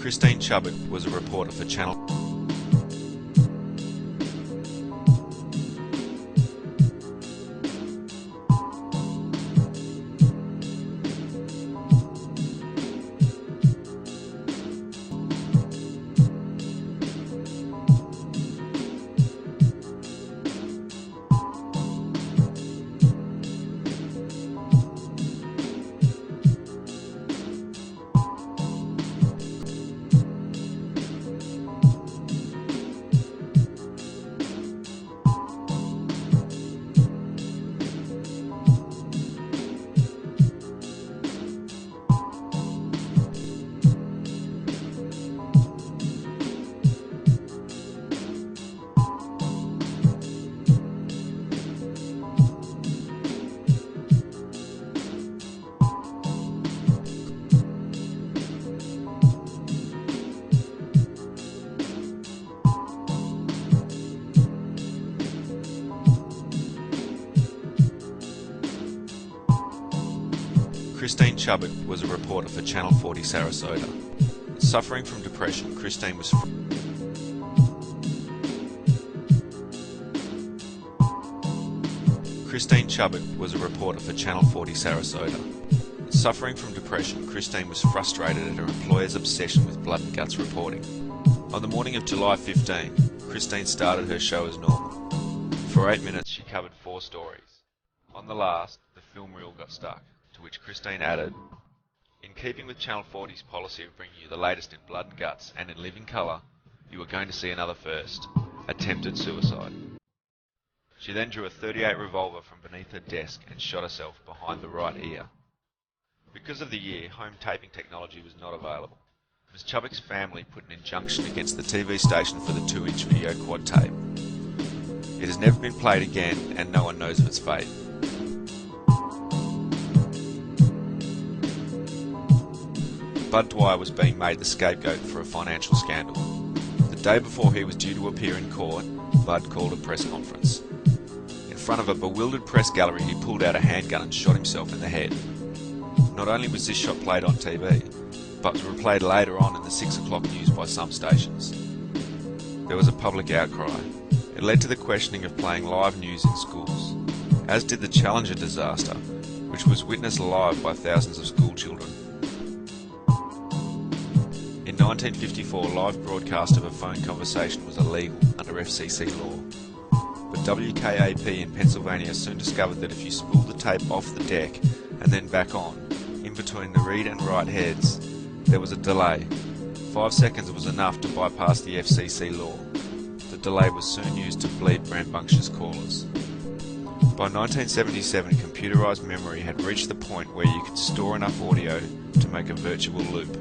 Christine Chubbuck was a reporter for Channel. Christine Chubbuck was a reporter for Channel 40 Sarasota. Suffering from depression, Christine was Christine Chubbuck was a reporter for Channel 40 Sarasota. Suffering from depression, Christine was frustrated at her employer's obsession with blood and guts reporting. On the morning of July 15, Christine started her show as normal. For 8 minutes she covered 4 stories. On the last, the film reel got stuck, to which Christine added, "In keeping with Channel 40's policy of bringing you the latest in blood and guts and in living colour, you are going to see another first, attempted suicide." She then drew a .38 revolver from beneath her desk and shot herself behind the right ear. Because of the year, home taping technology was not available. Ms. Chubbuck's family put an injunction against the TV station for the 2-inch video quad tape. It has never been played again and no one knows of its fate. Bud Dwyer was being made the scapegoat for a financial scandal. The day before he was due to appear in court, Bud called a press conference. In front of a bewildered press gallery, he pulled out a handgun and shot himself in the head. Not only was this shot played on TV, but was replayed later on in the 6 o'clock news by some stations. There was a public outcry. It led to the questioning of playing live news in schools, as did the Challenger disaster, which was witnessed live by thousands of school children. In 1954, live broadcast of a phone conversation was illegal under FCC law. But WKAP in Pennsylvania soon discovered that if you spooled the tape off the deck and then back on, in between the read and write heads, there was a delay. 5 seconds was enough to bypass the FCC law. The delay was soon used to bleep rambunctious callers. By 1977, computerized memory had reached the point where you could store enough audio to make a virtual loop,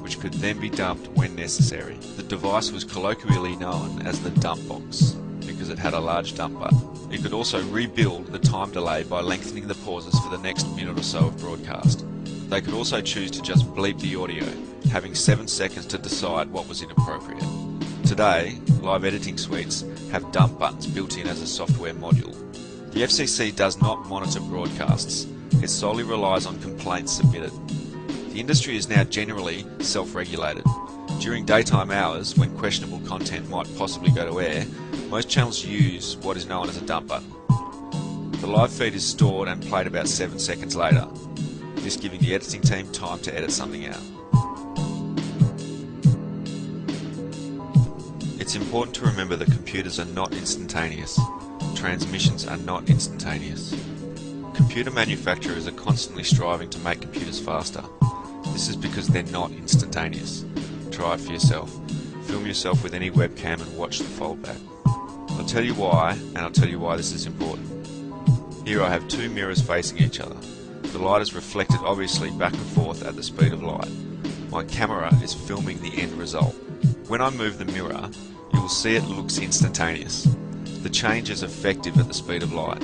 which could then be dumped when necessary. The device was colloquially known as the dump box because it had a large dump button. It could also rebuild the time delay by lengthening the pauses for the next minute or so of broadcast. They could also choose to just bleep the audio, having 7 seconds to decide what was inappropriate. Today, live editing suites have dump buttons built in as a software module. The FCC does not monitor broadcasts. It solely relies on complaints submitted. The industry is now generally self-regulated. During daytime hours, when questionable content might possibly go to air, most channels use what is known as a dump button. The live feed is stored and played about 7 seconds later, this giving the editing team time to edit something out. It's important to remember that computers are not instantaneous. Transmissions are not instantaneous. Computer manufacturers are constantly striving to make computers faster. This is because they're not instantaneous. Try it for yourself. Film yourself with any webcam and watch the foldback. I'll tell you why, and I'll tell you why this is important. Here I have 2 mirrors facing each other. The light is reflected obviously back and forth at the speed of light. My camera is filming the end result. When I move the mirror, you will see it looks instantaneous. The change is effective at the speed of light.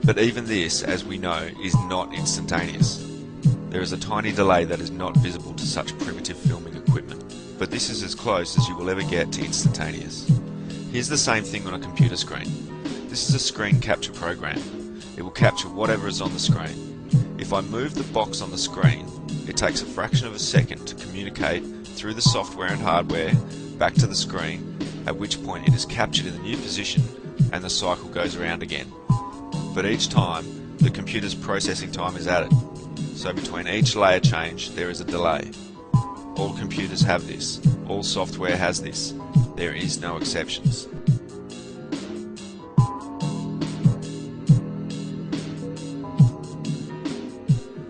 But even this, as we know, is not instantaneous. There is a tiny delay that is not visible to such primitive filming equipment. But this is as close as you will ever get to instantaneous. Here's the same thing on a computer screen. This is a screen capture program. It will capture whatever is on the screen. If I move the box on the screen, it takes a fraction of a second to communicate through the software and hardware back to the screen, at which point it is captured in the new position and the cycle goes around again. But each time, the computer's processing time is added, so between each layer change there is a delay. All computers have this, all software has this, there is no exceptions.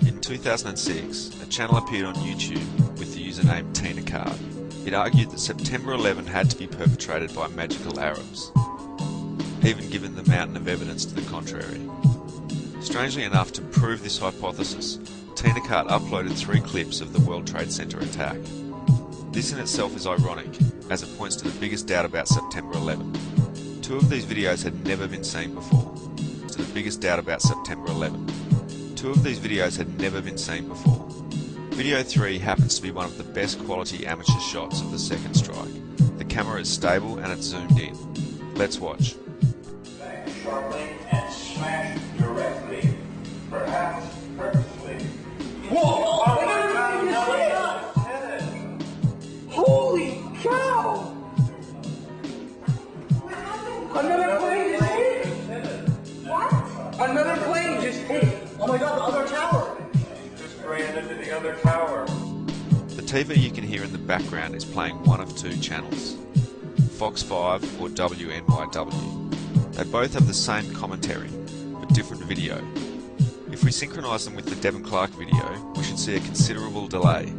In 2006, a channel appeared on YouTube with the username TinaCard. It argued that September 11 had to be perpetrated by magical Arabs, even given the mountain of evidence to the contrary. Strangely enough, to prove this hypothesis, TinaCard uploaded 3 clips of the World Trade Center attack. This in itself is ironic, as it points to the biggest doubt about September 11. 2 of these videos had never been seen before. To the biggest doubt about September 11. 2 of these videos had never been seen before. Video 3 happens to be one of the best quality amateur shots of the second strike. The camera is stable and it's zoomed in. Let's watch. Sharply and smash directly, perhaps purposely. Whoa! Holy cow! Another plane just hit! What? Another plane just hit! Oh my god, the other tower! Just ran into the other tower. The TV you can hear in the background is playing one of 2 channels, Fox 5 or WNYW. They both have the same commentary, but different video. If we synchronise them with the Devon Clark video, we should see a considerable delay.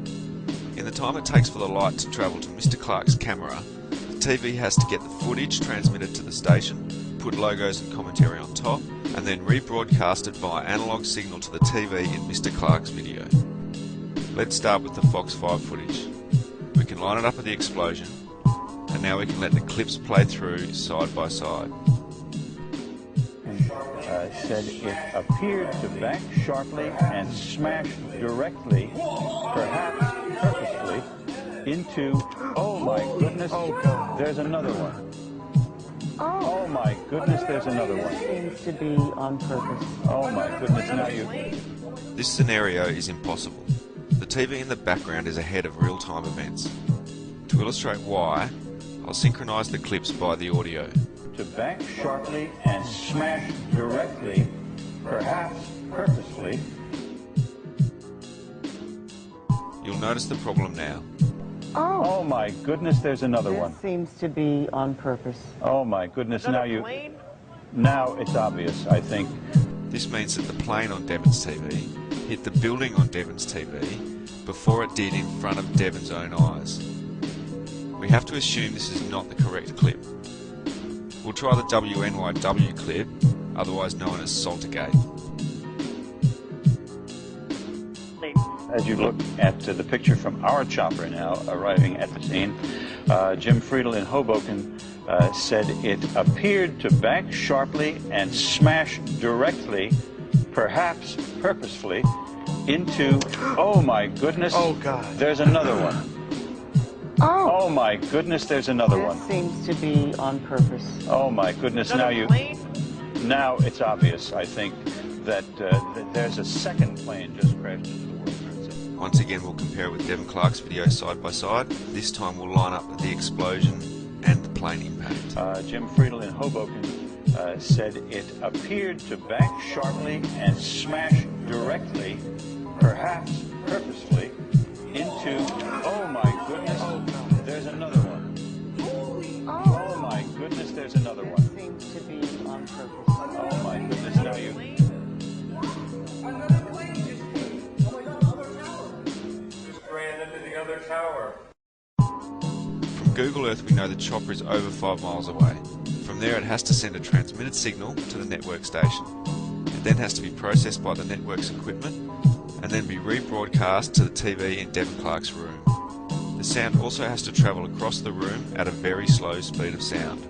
In the time it takes for the light to travel to Mr. Clark's camera, the TV has to get the footage transmitted to the station, put logos and commentary on top, and then rebroadcast it via analogue signal to the TV in Mr. Clark's video. Let's start with the Fox 5 footage. We can line it up with the explosion, and now we can let the clips play through side by side. Said it appeared to bank sharply and smash directly, perhaps purposefully, into, oh my goodness, there's another one. Oh my goodness, there's another one. Seems to be on purpose. Oh my goodness, now you... This scenario is impossible. The TV in the background is ahead of real-time events. To illustrate why, I'll synchronise the clips by the audio. To bank sharply and smash directly, perhaps purposefully. You'll notice the problem now. Oh my goodness, there's another one. Seems to be on purpose. Oh my goodness, now you... Now it's obvious, I think. This means that the plane on Devon's TV hit the building on Devon's TV before it did in front of Devon's own eyes. We have to assume this is not the correct clip. We'll try the WNYW clip, otherwise known as Saltergate. As you look at the picture from our chopper now arriving at the scene, Jim Friedel in Hoboken said it appeared to bank sharply and smash directly, perhaps purposefully, into, oh my goodness, there's another one. Oh my goodness, there's another one. Seems to be on purpose. Oh my goodness, now it's obvious, I think, that there's a second plane just crashed into the World Trade Center. Once again, we'll compare it with Devon Clark's video side by side. This time we'll line up the explosion and the plane impact. Jim Friedel in Hoboken said it appeared to bank sharply and smash directly, perhaps purposefully, into, oh my goodness, there's another one. Oh my goodness, there's another one. Seems to be on purpose. Oh my goodness, now you... Another plane just hit! Oh my god, the other tower! Just ran into the other tower. From Google Earth we know the chopper is over 5 miles away. From there it has to send a transmitted signal to the network station. It then has to be processed by the network's equipment and then be rebroadcast to the TV in Devon Clark's room. The sound also has to travel across the room at a very slow speed of sound.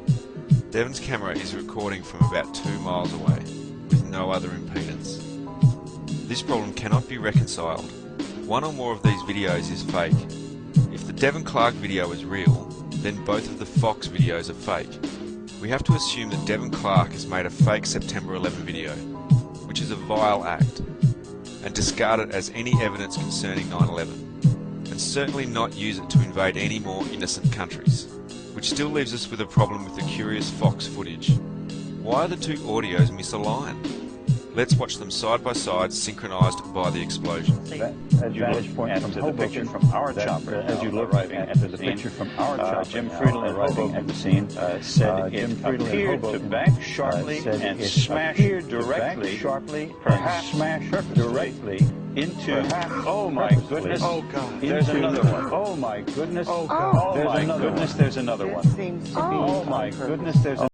Devon's camera is recording from about 2 miles away, with no other impedance. This problem cannot be reconciled. One or more of these videos is fake. If the Devon Clark video is real, then both of the Fox videos are fake. We have to assume that Devon Clark has made a fake September 11 video, which is a vile act, and discard it as any evidence concerning 9/11. And and certainly not use it to invade any more innocent countries. Which still leaves us with a problem with the curious Fox footage. Why are the two audios misaligned? Let's watch them side by side, synchronised by the explosion. As you look at the picture from our chopper, as you look arriving at the picture from our chopper, Jim Friedel arriving at the scene said it appeared to back sharply and smash directly, perhaps smash directly into. Oh my goodness! Oh God! There's another one. Oh my goodness! Oh God! There's another goodness! There's another one. Seems to be Oh my goodness! There's